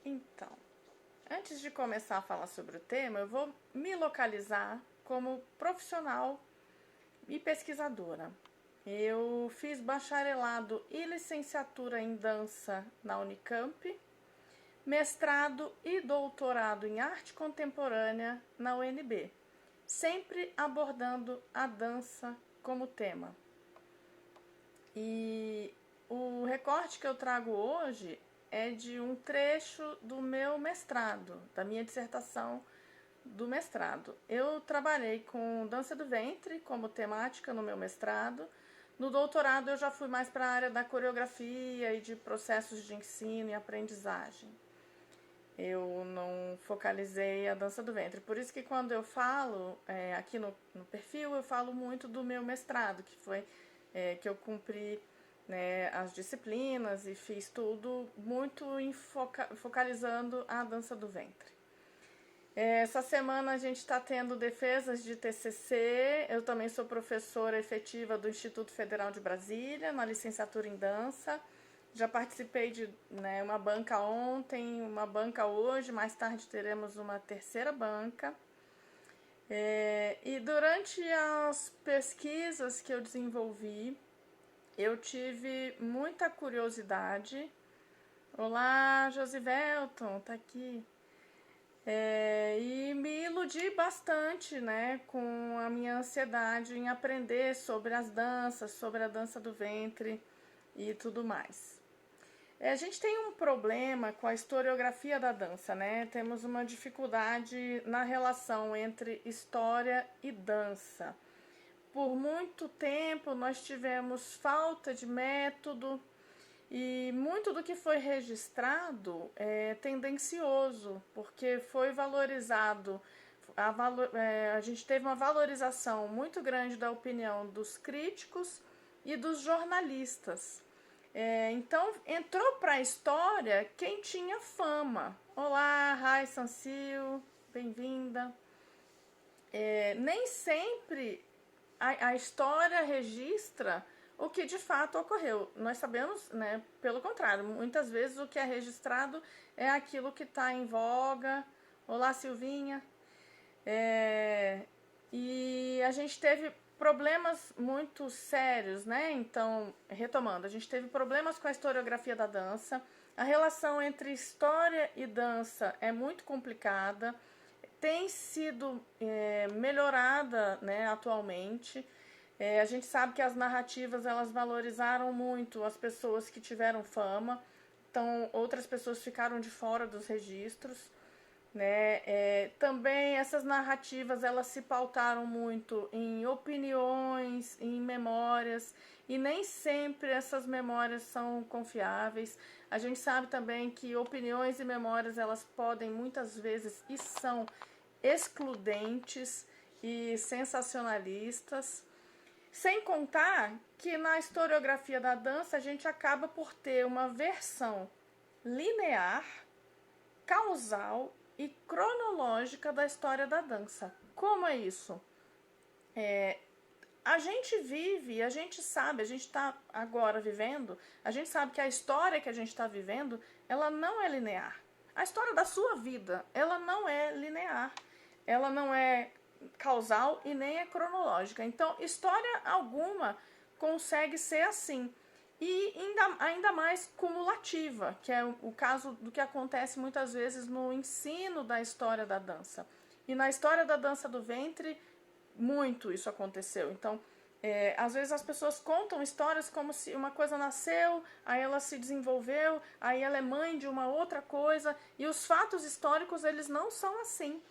Então, antes de começar a falar sobre o tema, eu vou me localizar como profissional e pesquisadora. Eu fiz bacharelado e licenciatura em dança na Unicamp, mestrado e doutorado em arte contemporânea na UNB, sempre abordando a dança como tema. E o recorte que eu trago hoje é de um trecho do meu mestrado, da minha dissertação do mestrado. Eu trabalhei com dança do ventre como temática no meu mestrado. No doutorado eu já fui mais para a área da coreografia e de processos de ensino e aprendizagem. Eu não focalizei a dança do ventre. Por isso que quando eu falo aqui no perfil, eu falo muito do meu mestrado, que foi que eu cumpri, né, as disciplinas e fiz tudo muito focalizando a dança do ventre. Essa semana a gente está tendo defesas de TCC. Eu também sou professora efetiva do Instituto Federal de Brasília, na licenciatura em dança. Já participei de uma banca ontem, uma banca hoje, mais tarde teremos uma terceira banca. E durante as pesquisas que eu desenvolvi, eu tive muita curiosidade. Olá, Josivelton, tá aqui. E me iludi bastante, né, com a minha ansiedade em aprender sobre as danças, sobre a dança do ventre e tudo mais. A gente tem um problema com a historiografia da dança, né? Temos uma dificuldade na relação entre história e dança. Por muito tempo nós tivemos falta de método e muito do que foi registrado é tendencioso, porque foi valorizado, a gente teve uma valorização muito grande da opinião dos críticos e dos jornalistas. Então entrou para a história quem tinha fama. Olá, Rai Sansil, bem-vinda. Nem sempre a história registra o que de fato ocorreu. Nós sabemos, né, pelo contrário, muitas vezes o que é registrado é aquilo que está em voga. Olá, Silvinha. E a gente teve problemas muito sérios, né? Então, retomando, a gente teve problemas com a historiografia da dança. A relação entre história e dança é muito complicada, tem sido melhorada, né, atualmente. A gente sabe que as narrativas elas valorizaram muito as pessoas que tiveram fama, então outras pessoas ficaram de fora dos registros. Né? Também essas narrativas elas se pautaram muito em opiniões, em memórias, e nem sempre essas memórias são confiáveis. A gente sabe também que opiniões e memórias elas podem muitas vezes e são excludentes e sensacionalistas. Sem contar que na historiografia da dança a gente acaba por ter uma versão linear, causal e cronológica da história da dança. Como é isso? A gente vive, a gente sabe, a gente está agora vivendo, a gente sabe que a história que a gente está vivendo, ela não é linear. A história da sua vida, ela não é linear. Ela não é causal e nem é cronológica. Então, história alguma consegue ser assim. E ainda mais cumulativa, que é o caso do que acontece muitas vezes no ensino da história da dança. E na história da dança do ventre, muito isso aconteceu. Então, às vezes as pessoas contam histórias como se uma coisa nasceu, aí ela se desenvolveu, aí ela é mãe de uma outra coisa, e os fatos históricos, eles não são assim.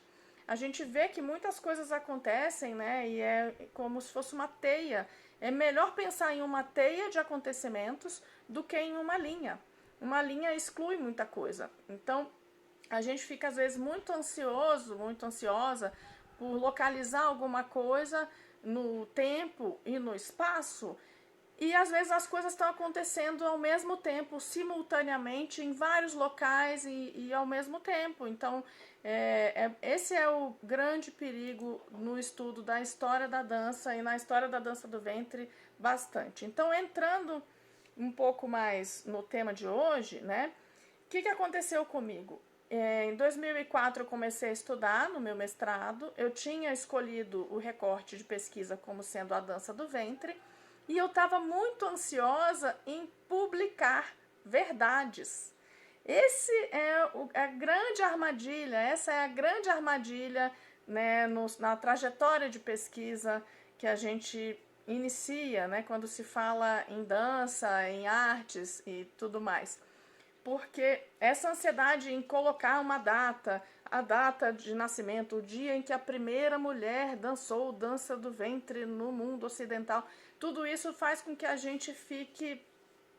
A gente vê que muitas coisas acontecem, né? E é como se fosse uma teia. É melhor pensar em uma teia de acontecimentos do que em uma linha. Uma linha exclui muita coisa. Então, a gente fica às vezes muito ansioso, muito ansiosa por localizar alguma coisa no tempo e no espaço. E às vezes as coisas estão acontecendo ao mesmo tempo, simultaneamente, em vários locais e ao mesmo tempo. Então, esse é o grande perigo no estudo da história da dança e na história da dança do ventre, bastante. Então, entrando um pouco mais no tema de hoje, né? que aconteceu comigo? Em 2004 eu comecei a estudar no meu mestrado, eu tinha escolhido o recorte de pesquisa como sendo a dança do ventre, e eu estava muito ansiosa em publicar verdades. Esse é a grande armadilha, essa é a grande armadilha, né, na trajetória de pesquisa que a gente inicia, né, quando se fala em dança, em artes e tudo mais. Porque essa ansiedade em colocar uma data, a data de nascimento, o dia em que a primeira mulher dançou dança do ventre no mundo ocidental, tudo isso faz com que a gente fique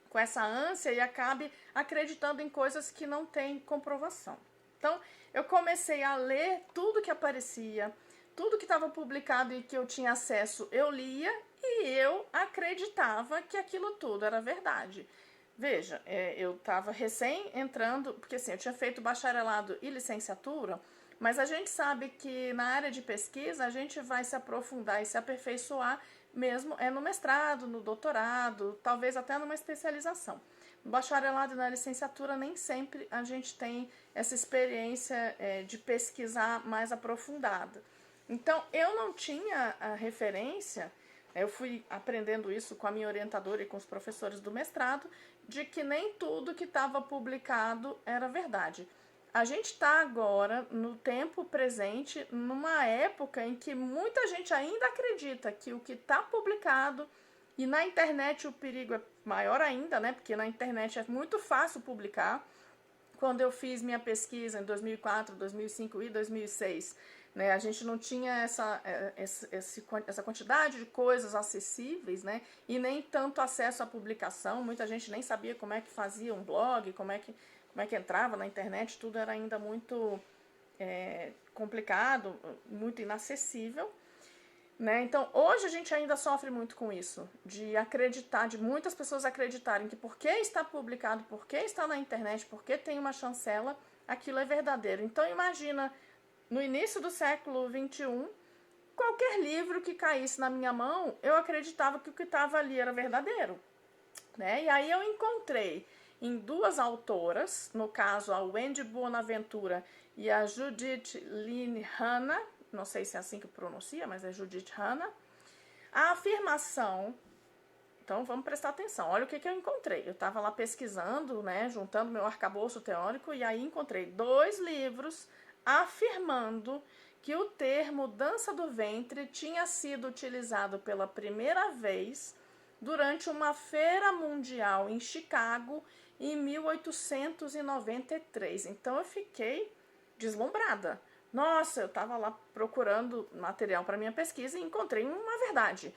com essa ânsia e acabe acreditando em coisas que não têm comprovação. Então, eu comecei a ler tudo que aparecia, tudo que estava publicado e que eu tinha acesso, eu lia e eu acreditava que aquilo tudo era verdade. Veja, eu estava recém entrando, porque assim, eu tinha feito bacharelado e licenciatura, mas a gente sabe que na área de pesquisa a gente vai se aprofundar e se aperfeiçoar mesmo no mestrado, no doutorado, talvez até numa especialização. No bacharelado e na licenciatura nem sempre a gente tem essa experiência de pesquisar mais aprofundada. Então, eu não tinha a referência, eu fui aprendendo isso com a minha orientadora e com os professores do mestrado, de que nem tudo que estava publicado era verdade. A gente está agora, no tempo presente, numa época em que muita gente ainda acredita que o que está publicado, e na internet o perigo é maior ainda, né? Porque na internet é muito fácil publicar. Quando eu fiz minha pesquisa em 2004, 2005 e 2006, né, a gente não tinha essa quantidade de coisas acessíveis, né, e nem tanto acesso à publicação. Muita gente nem sabia como é que fazia um blog, como é que entrava na internet, tudo era ainda muito complicado, muito inacessível. Né? Então, hoje a gente ainda sofre muito com isso, de acreditar, de muitas pessoas acreditarem que porque está publicado, porque está na internet, porque tem uma chancela, aquilo é verdadeiro. Então, imagina, no início do século XXI, qualquer livro que caísse na minha mão, eu acreditava que o que estava ali era verdadeiro. Né? E aí eu encontrei em duas autoras, no caso a Wendy Bonaventura e a Judith Lynn Hanna, não sei se é assim que pronuncia, mas é Judith Hanna, a afirmação. Então vamos prestar atenção, olha o que eu encontrei. Eu estava lá pesquisando, né, juntando meu arcabouço teórico, e aí encontrei 2 livros afirmando que o termo dança do ventre tinha sido utilizado pela primeira vez durante uma feira mundial em Chicago em 1893. Então eu fiquei deslumbrada. Nossa, eu estava lá procurando material para minha pesquisa e encontrei uma verdade.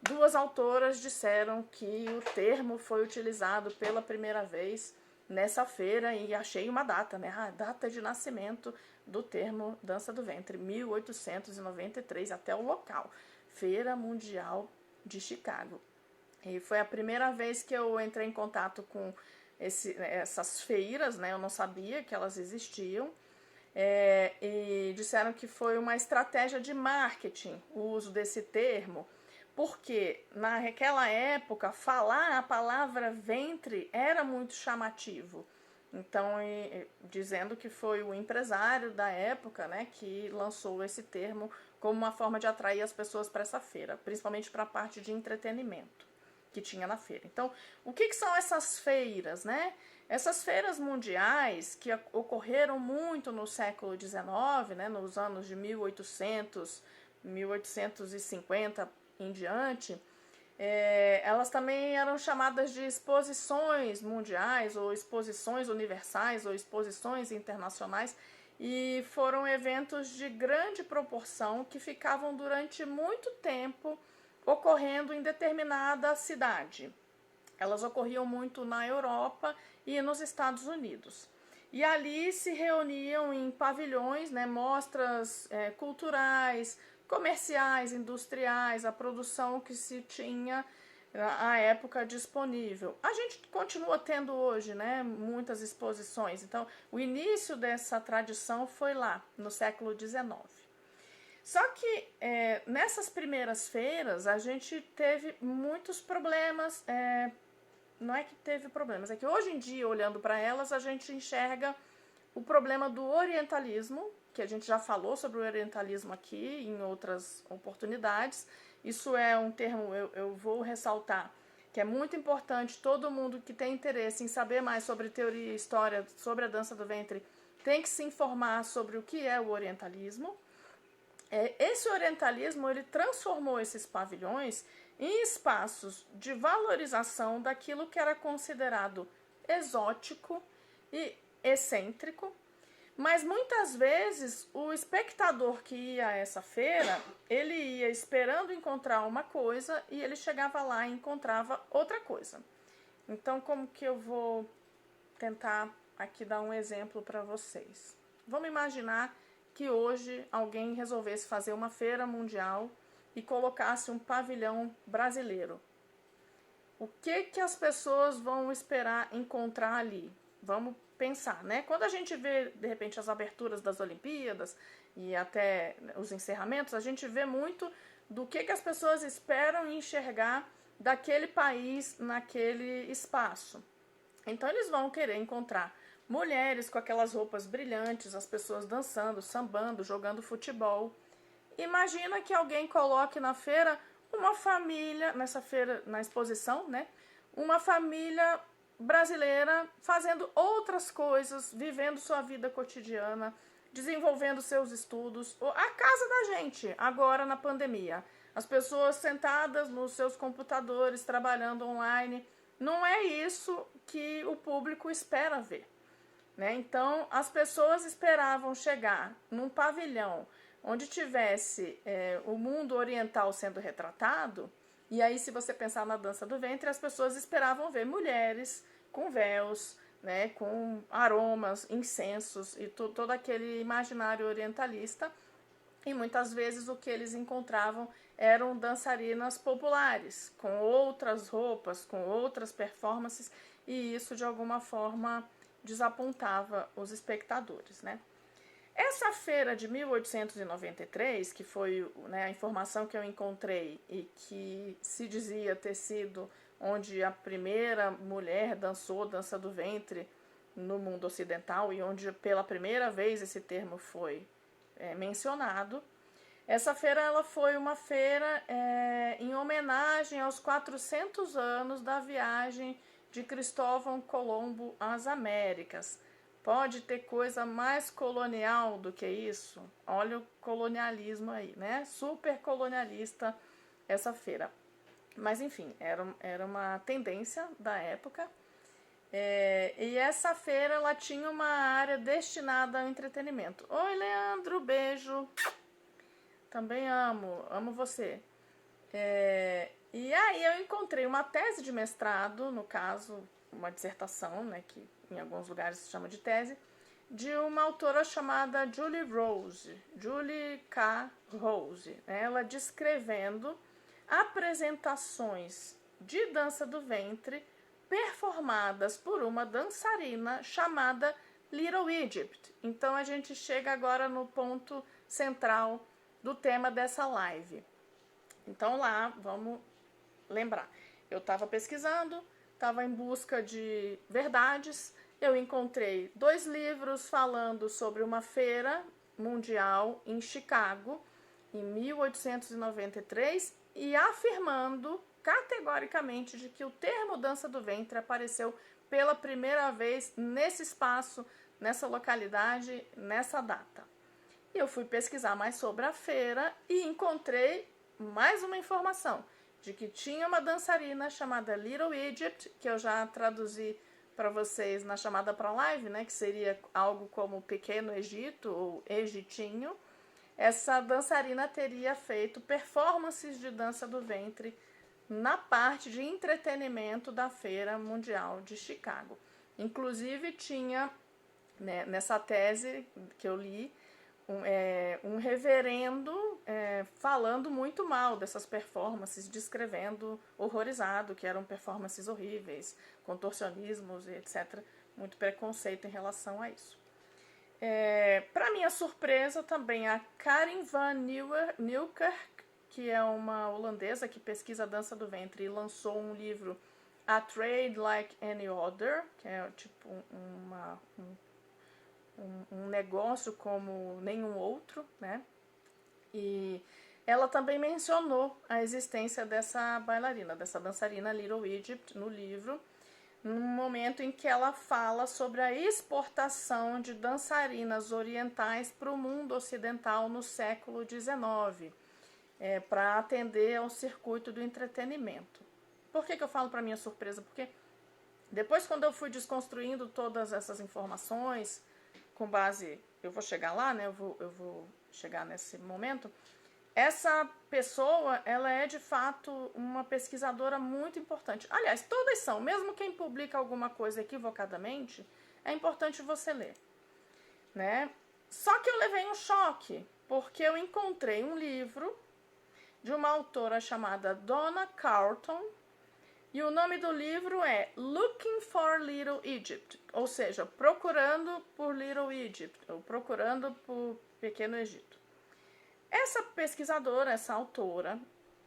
2 autoras disseram que o termo foi utilizado pela primeira vez nessa feira e achei uma data, né? A data de nascimento do termo dança do ventre, 1893, até o local, Feira Mundial de Chicago. E foi a primeira vez que eu entrei em contato com essas feiras, né? Eu não sabia que elas existiam. E disseram que foi uma estratégia de marketing o uso desse termo, porque naquela época falar a palavra ventre era muito chamativo. Então, dizendo que foi o empresário da época, né, que lançou esse termo como uma forma de atrair as pessoas para essa feira, principalmente para a parte de entretenimento que tinha na feira. Então, o que são essas feiras, né? Essas feiras mundiais que ocorreram muito no século XIX, né, nos anos de 1800, 1850 em diante, elas também eram chamadas de exposições mundiais, ou exposições universais, ou exposições internacionais, e foram eventos de grande proporção que ficavam durante muito tempo ocorrendo em determinada cidade. Elas ocorriam muito na Europa e nos Estados Unidos. E ali se reuniam em pavilhões, né, mostras culturais, comerciais, industriais, a produção que se tinha à época disponível. A gente continua tendo hoje, né, muitas exposições. Então, o início dessa tradição foi lá, no século XIX. Só que nessas primeiras feiras a gente teve muitos problemas não é que teve problemas, é que hoje em dia, olhando para elas, a gente enxerga o problema do orientalismo, que a gente já falou sobre o orientalismo aqui em outras oportunidades. Isso é um termo, eu vou ressaltar, que é muito importante. Todo mundo que tem interesse em saber mais sobre teoria e história, sobre a dança do ventre, tem que se informar sobre o que é o orientalismo. Esse orientalismo, ele transformou esses pavilhões em espaços de valorização daquilo que era considerado exótico e excêntrico, mas muitas vezes o espectador que ia a essa feira, ele ia esperando encontrar uma coisa e ele chegava lá e encontrava outra coisa. Então, como que eu vou tentar aqui dar um exemplo para vocês? Vamos imaginar que hoje alguém resolvesse fazer uma feira mundial e colocasse um pavilhão brasileiro. O que as pessoas vão esperar encontrar ali? Vamos pensar, né? Quando a gente vê, de repente, as aberturas das Olimpíadas e até os encerramentos, a gente vê muito do que as pessoas esperam enxergar daquele país naquele espaço. Então, eles vão querer encontrar mulheres com aquelas roupas brilhantes, as pessoas dançando, sambando, jogando futebol. Imagina que alguém coloque na feira uma família, nessa feira, na exposição, né? Uma família brasileira fazendo outras coisas, vivendo sua vida cotidiana, desenvolvendo seus estudos. A casa da gente, agora na pandemia. As pessoas sentadas nos seus computadores, trabalhando online. Não é isso que o público espera ver, né? Então, as pessoas esperavam chegar num pavilhão onde tivesse o mundo oriental sendo retratado. E aí, se você pensar na dança do ventre, as pessoas esperavam ver mulheres com véus, né, com aromas, incensos e todo aquele imaginário orientalista. E muitas vezes o que eles encontravam eram dançarinas populares, com outras roupas, com outras performances, e isso de alguma forma desapontava os espectadores, né? Essa feira de 1893, que foi, né, a informação que eu encontrei e que se dizia ter sido onde a primeira mulher dançou dança do ventre no mundo ocidental e onde pela primeira vez esse termo foi mencionado. Essa feira ela foi uma feira em homenagem aos 400 anos da viagem de Cristóvão Colombo às Américas. Pode ter coisa mais colonial do que isso? Olha o colonialismo aí, né? Super colonialista essa feira. Mas enfim, era uma tendência da época. E essa feira ela tinha uma área destinada ao entretenimento. Oi, Leandro, beijo. Também amo você. E aí eu encontrei uma tese de mestrado, no caso, uma dissertação, né, que em alguns lugares se chama de tese, de uma autora chamada Julie K. Rose, né, ela descrevendo apresentações de dança do ventre performadas por uma dançarina chamada Little Egypt. Então a gente chega agora no ponto central do tema dessa live. Então lá, vamos lembrar. Eu estava pesquisando, estava em busca de verdades. Eu encontrei 2 livros falando sobre uma feira mundial em Chicago, em 1893, e afirmando categoricamente de que o termo dança do ventre apareceu pela primeira vez nesse espaço, nessa localidade, nessa data. Eu fui pesquisar mais sobre a feira e encontrei mais uma informação de que tinha uma dançarina chamada Little Egypt, que eu já traduzi para vocês na chamada para live, né, que seria algo como Pequeno Egito ou Egitinho. Essa dançarina teria feito performances de dança do ventre na parte de entretenimento da Feira Mundial de Chicago. Inclusive tinha, né, nessa tese que eu li, um reverendo falando muito mal dessas performances, descrevendo horrorizado que eram performances horríveis, contorcionismos e etc. Muito preconceito em relação a isso. Para minha surpresa, também a Karin van Nieuwkerk, que é uma holandesa que pesquisa a dança do ventre e lançou um livro A Trade Like Any Other, que é tipo um negócio como nenhum outro, né? E ela também mencionou a existência dessa bailarina, dessa dançarina Little Egypt no livro, no momento em que ela fala sobre a exportação de dançarinas orientais para o mundo ocidental no século XIX, para atender ao circuito do entretenimento. Por que eu falo para minha surpresa? Porque depois, quando eu fui desconstruindo todas essas informações, com base, eu vou chegar lá, né? Eu vou chegar nesse momento. Essa pessoa, ela é de fato uma pesquisadora muito importante. Aliás, todas são, mesmo quem publica alguma coisa equivocadamente, é importante você ler, né? Só que eu levei um choque, porque eu encontrei um livro de uma autora chamada Donna Carlton, e o nome do livro é Looking for Little Egypt, ou seja, procurando por Little Egypt, ou procurando por Pequeno Egito. Essa pesquisadora, essa autora,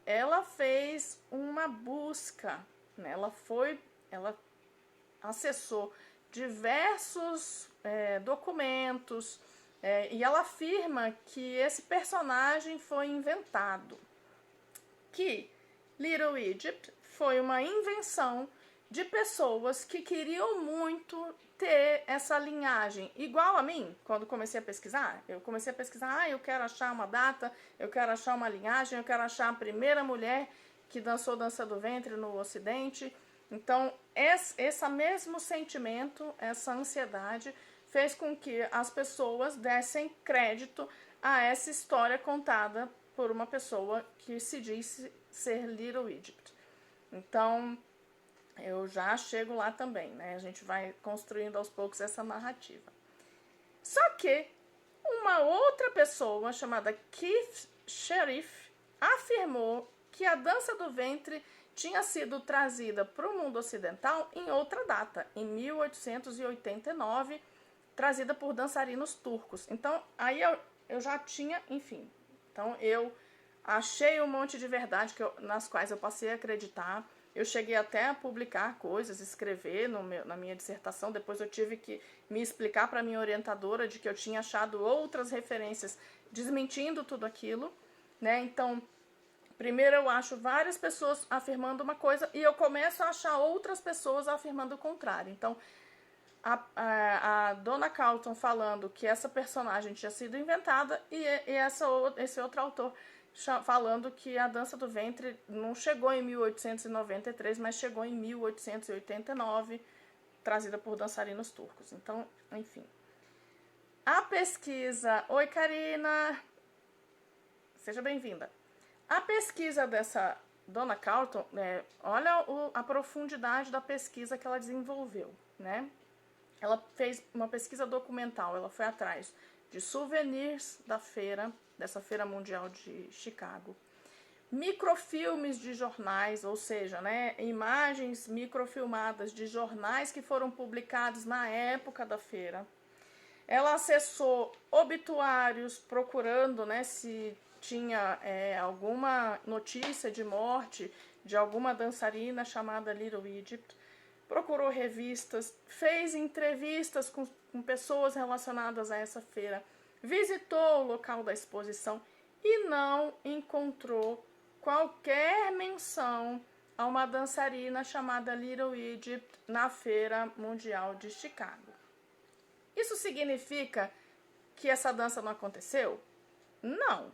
ela fez uma busca, né? Ela acessou diversos documentos e ela afirma que esse personagem foi inventado, que Little Egypt foi uma invenção de pessoas que queriam muito ter essa linhagem, igual a mim, quando comecei a pesquisar. Eu comecei a pesquisar, eu quero achar uma data, eu quero achar uma linhagem, eu quero achar a primeira mulher que dançou dança do ventre no Ocidente. Então, esse mesmo sentimento, essa ansiedade, fez com que as pessoas dessem crédito a essa história contada por uma pessoa que se disse ser Little Egypt. Então, eu já chego lá também, né? A gente vai construindo aos poucos essa narrativa. Só que uma outra pessoa chamada Keith Sherriff afirmou que a dança do ventre tinha sido trazida para o mundo ocidental em outra data, em 1889, trazida por dançarinos turcos. Então, aí eu já tinha, enfim. Então, eu achei um monte de verdade nas quais eu passei a acreditar. Eu cheguei até a publicar coisas, escrever na minha dissertação. Depois eu tive que me explicar para a minha orientadora de que eu tinha achado outras referências desmentindo tudo aquilo, né? Então, primeiro eu acho várias pessoas afirmando uma coisa e eu começo a achar outras pessoas afirmando o contrário. Então, a Donna Carlton falando que essa personagem tinha sido inventada e esse outro autor falando que a dança do ventre não chegou em 1893, mas chegou em 1889, trazida por dançarinos turcos. Então, enfim. A pesquisa... Oi, Karina! Seja bem-vinda. A pesquisa dessa Donna Carlton, olha a profundidade da pesquisa que ela desenvolveu, né? Ela fez uma pesquisa documental, ela foi atrás de souvenirs da feira, dessa Feira Mundial de Chicago, microfilmes de jornais, ou seja, né, imagens microfilmadas de jornais que foram publicados na época da feira. Ela acessou obituários procurando, né, se tinha alguma notícia de morte de alguma dançarina chamada Little Egypt. Procurou revistas, fez entrevistas com pessoas relacionadas a essa feira, visitou o local da exposição e não encontrou qualquer menção a uma dançarina chamada Little Egypt na Feira Mundial de Chicago. Isso significa que essa dança não aconteceu? Não.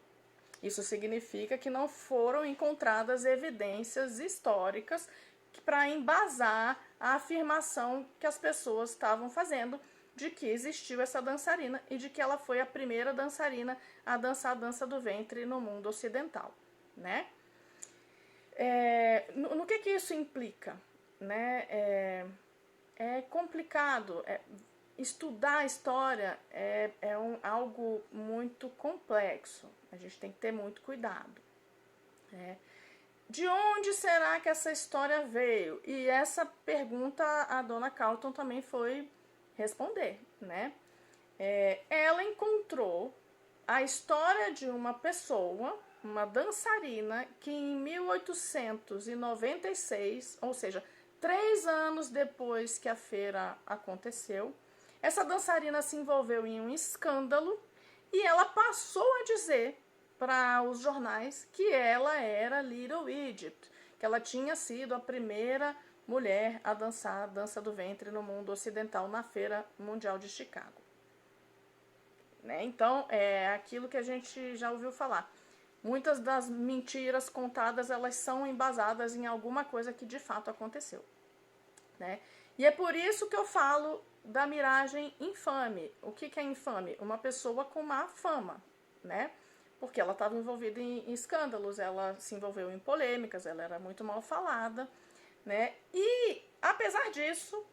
Isso significa que não foram encontradas evidências históricas para embasar a afirmação que as pessoas estavam fazendo de que existiu essa dançarina e de que ela foi a primeira dançarina a dançar a dança do ventre no mundo ocidental, né? No que isso implica? Né? É complicado. Estudar a história é algo muito complexo. A gente tem que ter muito cuidado. De onde será que essa história veio? E essa pergunta a Donna Carlton também foi responder, né? Ela encontrou a história de uma pessoa, uma dançarina, que em 1896, ou seja, 3 anos depois que a feira aconteceu, essa dançarina se envolveu em um escândalo e ela passou a dizer para os jornais que ela era Little Egypt, que ela tinha sido a primeira mulher a dançar a dança do ventre no mundo ocidental na Feira Mundial de Chicago. Né? Então, é aquilo que a gente já ouviu falar. Muitas das mentiras contadas, elas são embasadas em alguma coisa que de fato aconteceu. Né? E é por isso que eu falo da miragem infame. O que é infame? Uma pessoa com má fama, né? Porque ela estava envolvida em escândalos, ela se envolveu em polêmicas, ela era muito mal falada, né? E, apesar disso,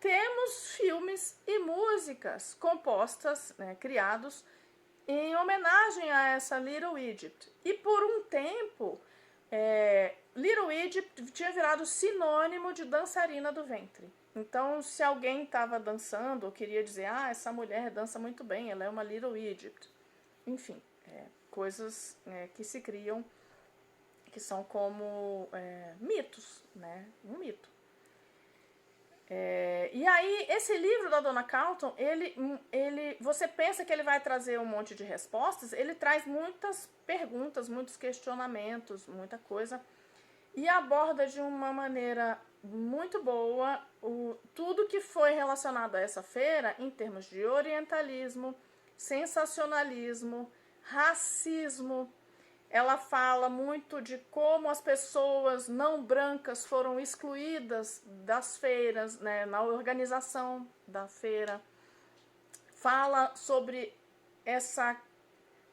temos filmes e músicas compostas, né, criados em homenagem a essa Little Egypt. E por um tempo, Little Egypt tinha virado sinônimo de dançarina do ventre. Então, se alguém estava dançando ou queria dizer, essa mulher dança muito bem, ela é uma Little Egypt. Enfim, coisas que se criam, que são como mitos, né? Um mito. E aí, esse livro da Donna Carlton, você pensa que ele vai trazer um monte de respostas, ele traz muitas perguntas, muitos questionamentos, muita coisa, e aborda de uma maneira muito boa tudo que foi relacionado a essa feira em termos de orientalismo, sensacionalismo, racismo. Ela fala muito de como as pessoas não brancas foram excluídas das feiras, né, na organização da feira. Fala sobre essa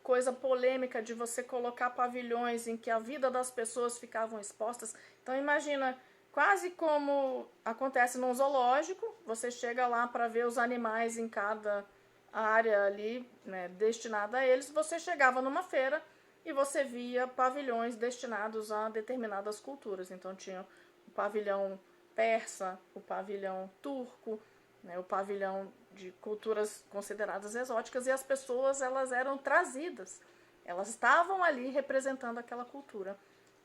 coisa polêmica de você colocar pavilhões em que a vida das pessoas ficavam expostas. Então imagina, quase como acontece num zoológico, você chega lá para ver os animais em cada área ali, né, destinada a eles, você chegava numa feira e você via pavilhões destinados a determinadas culturas. Então tinha o pavilhão persa, o pavilhão turco, né, o pavilhão de culturas consideradas exóticas, e as pessoas, elas eram trazidas. Elas estavam ali representando aquela cultura,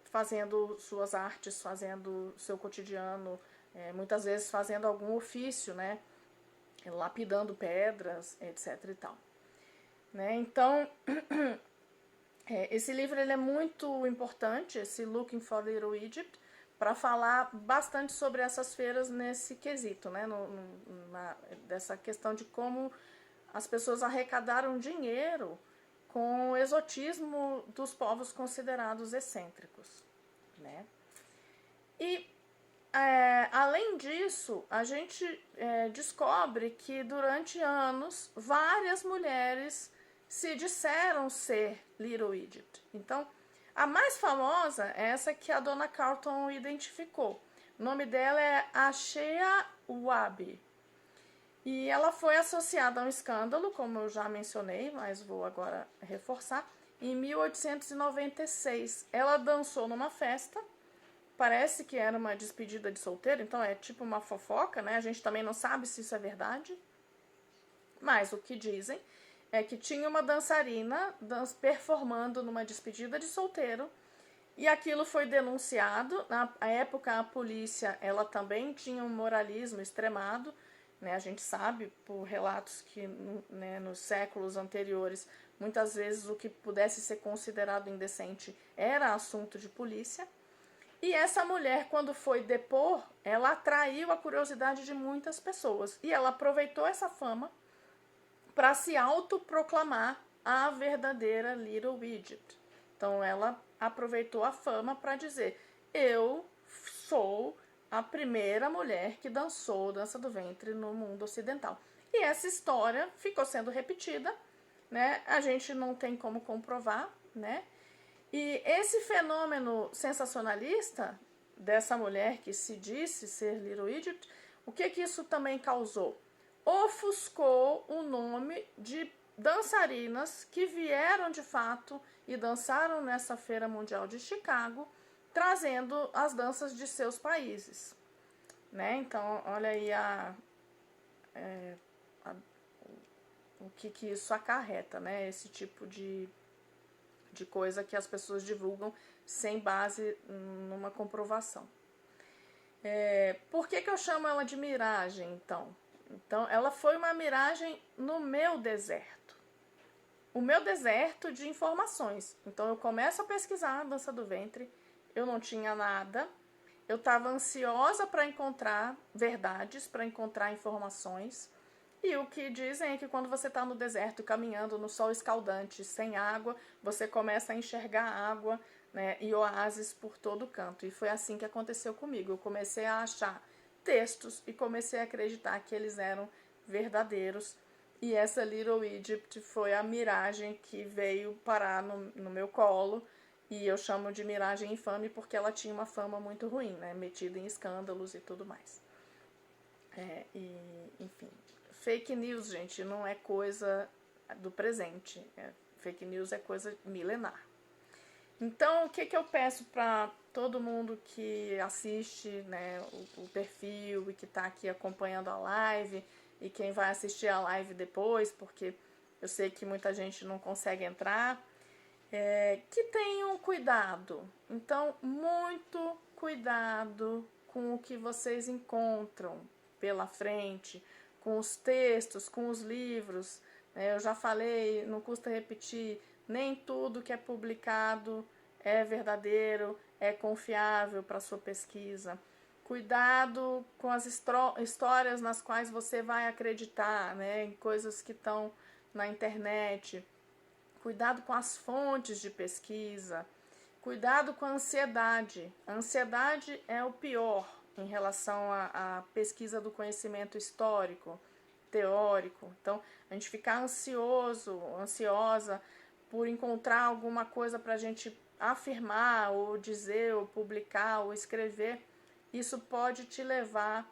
fazendo suas artes, fazendo seu cotidiano, muitas vezes fazendo algum ofício, né, lapidando pedras, etc. e tal. Né? Então, esse livro ele é muito importante, esse Looking for Little Egypt, para falar bastante sobre essas feiras nesse quesito, né? Dessa questão de como as pessoas arrecadaram dinheiro com o exotismo dos povos considerados excêntricos. Né? E, além disso, a gente descobre que durante anos várias mulheres se disseram ser Little Egypt. Então, a mais famosa é essa que a Donna Carlton identificou. O nome dela é Ashea Wabi. E ela foi associada a um escândalo, como eu já mencionei, mas vou agora reforçar. Em 1896, ela dançou numa festa. Parece que era uma despedida de solteiro, então é tipo uma fofoca, né? A gente também não sabe se isso é verdade. Mas o que dizem é que tinha uma dançarina performando numa despedida de solteiro, e aquilo foi denunciado. Na época, a polícia, ela também tinha um moralismo extremado, né? A gente sabe por relatos que, né, nos séculos anteriores, muitas vezes o que pudesse ser considerado indecente era assunto de polícia. E essa mulher, quando foi depor, ela atraiu a curiosidade de muitas pessoas, e ela aproveitou essa fama para se autoproclamar a verdadeira Little Egypt. Então ela aproveitou a fama para dizer: eu sou a primeira mulher que dançou dança do ventre no mundo ocidental. E essa história ficou sendo repetida, né? A gente não tem como comprovar, né? E esse fenômeno sensacionalista dessa mulher que se disse ser Little Egypt, o que isso também causou? Ofuscou o nome de dançarinas que vieram de fato e dançaram nessa Feira Mundial de Chicago, trazendo as danças de seus países. Né? Então, olha aí o que isso acarreta, né? Esse tipo de coisa que as pessoas divulgam sem base numa comprovação. Por que eu chamo ela de miragem, então? Então, ela foi uma miragem no meu deserto. O meu deserto de informações. Então, eu começo a pesquisar a dança do ventre, eu não tinha nada, eu estava ansiosa para encontrar verdades, para encontrar informações. E o que dizem é que quando você está no deserto, caminhando no sol escaldante, sem água, você começa a enxergar água, né, e oásis por todo canto. E foi assim que aconteceu comigo. Eu comecei a achar textos e comecei a acreditar que eles eram verdadeiros. E essa Little Egypt foi a miragem que veio parar no meu colo. E eu chamo de miragem infame porque ela tinha uma fama muito ruim, né, metida em escândalos e tudo mais. Enfim, fake news, gente, não é coisa do presente. Fake news é coisa milenar. Então, o que eu peço para todo mundo que assiste, né, o perfil e que está aqui acompanhando a live e quem vai assistir a live depois, porque eu sei que muita gente não consegue entrar, que tenham cuidado. Então, muito cuidado com o que vocês encontram pela frente, com os textos, com os livros. Eu já falei, não custa repetir, nem tudo que é publicado é verdadeiro, é confiável para sua pesquisa. Cuidado com as histórias nas quais você vai acreditar, né, em coisas que estão na internet. Cuidado com as fontes de pesquisa. Cuidado com a ansiedade. A ansiedade é o pior em relação à pesquisa do conhecimento histórico, teórico. Então, a gente ficar ansiosa por encontrar alguma coisa para a gente afirmar, ou dizer, ou publicar, ou escrever, isso pode te levar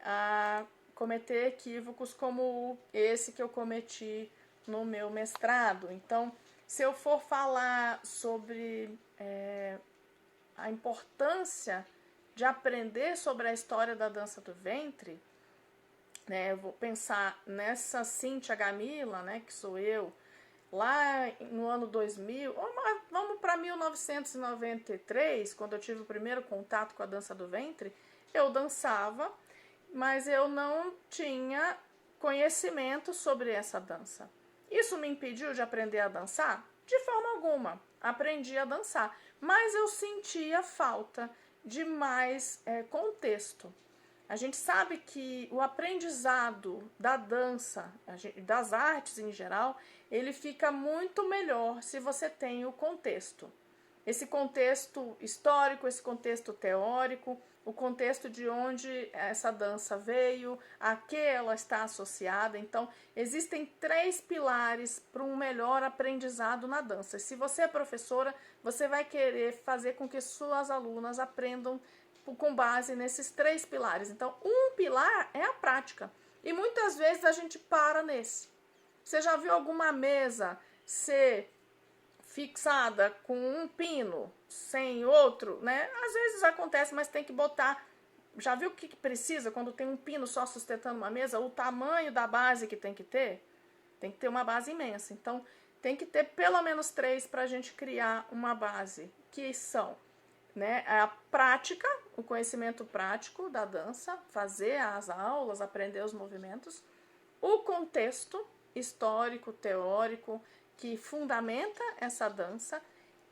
a cometer equívocos como esse que eu cometi no meu mestrado. Então, se eu for falar sobre a importância de aprender sobre a história da dança do ventre, né, eu vou pensar nessa Cíntia Gamila, né, que sou eu, lá no ano 2000, vamos para 1993, quando eu tive o primeiro contato com a dança do ventre, eu dançava, mas eu não tinha conhecimento sobre essa dança. Isso me impediu de aprender a dançar? De forma alguma. Aprendi a dançar, mas eu sentia falta de mais contexto. A gente sabe que o aprendizado da dança, das artes em geral, ele fica muito melhor se você tem o contexto. Esse contexto histórico, esse contexto teórico, o contexto de onde essa dança veio, a que ela está associada. Então, existem 3 pilares para um melhor aprendizado na dança. Se você é professora, você vai querer fazer com que suas alunas aprendam com base nesses 3 pilares. Então, um pilar é a prática. E muitas vezes a gente para nesse. Você já viu alguma mesa ser fixada com um pino sem outro, né? Às vezes acontece, mas tem que botar. Já viu o que precisa quando tem um pino só sustentando uma mesa? O tamanho da base que tem que ter? Tem que ter uma base imensa. Então, tem que ter pelo menos 3 para a gente criar uma base, que são, né, a prática, o conhecimento prático da dança, fazer as aulas, aprender os movimentos, o contexto histórico, teórico, que fundamenta essa dança,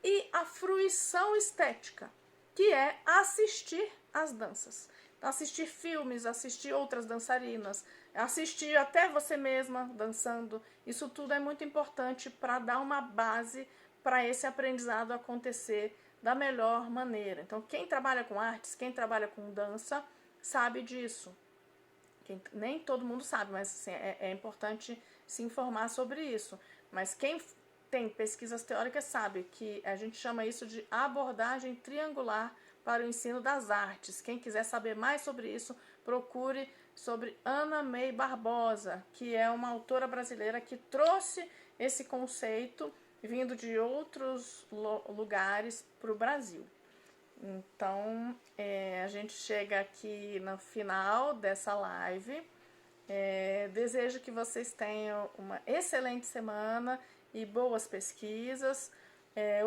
e a fruição estética, que é assistir às danças. Assistir filmes, assistir outras dançarinas, assistir até você mesma dançando. Isso tudo é muito importante para dar uma base para esse aprendizado acontecer da melhor maneira. Então, quem trabalha com artes, quem trabalha com dança, sabe disso. Nem todo mundo sabe, mas assim, é importante se informar sobre isso. Mas quem tem pesquisas teóricas sabe que a gente chama isso de abordagem triangular para o ensino das artes. Quem quiser saber mais sobre isso, procure sobre Ana May Barbosa, que é uma autora brasileira que trouxe esse conceito vindo de outros lugares para o Brasil. Então, a gente chega aqui no final dessa live. Desejo que vocês tenham uma excelente semana e boas pesquisas.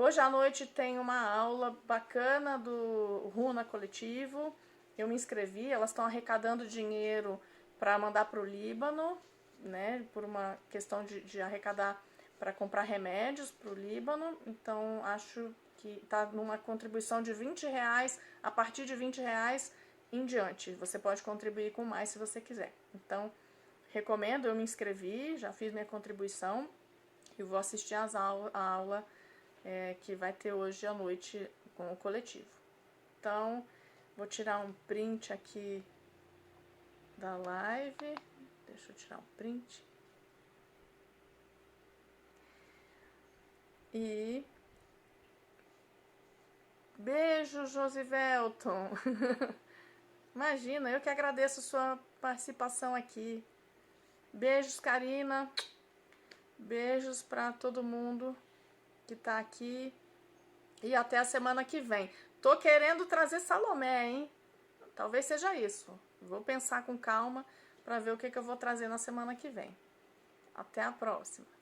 Hoje à noite tem uma aula bacana do Runa Coletivo, Eu me inscrevi, elas estão arrecadando dinheiro para mandar para o Líbano, né? Por uma questão de arrecadar para comprar remédios para o Líbano. Então, acho que está numa contribuição de R$20, a partir de R$20 em diante. Você pode contribuir com mais se você quiser. Então, recomendo, eu me inscrevi, já fiz minha contribuição e vou assistir a aula que vai ter hoje à noite com o coletivo. Então, vou tirar um print aqui da live. Deixa eu tirar um print. E beijo, Josivelton. Imagina, eu que agradeço a sua participação aqui. Beijos, Karina. Beijos para todo mundo que tá aqui. E até a semana que vem. Tô querendo trazer Salomé, hein? Talvez seja isso. Vou pensar com calma para ver o que eu vou trazer na semana que vem. Até a próxima.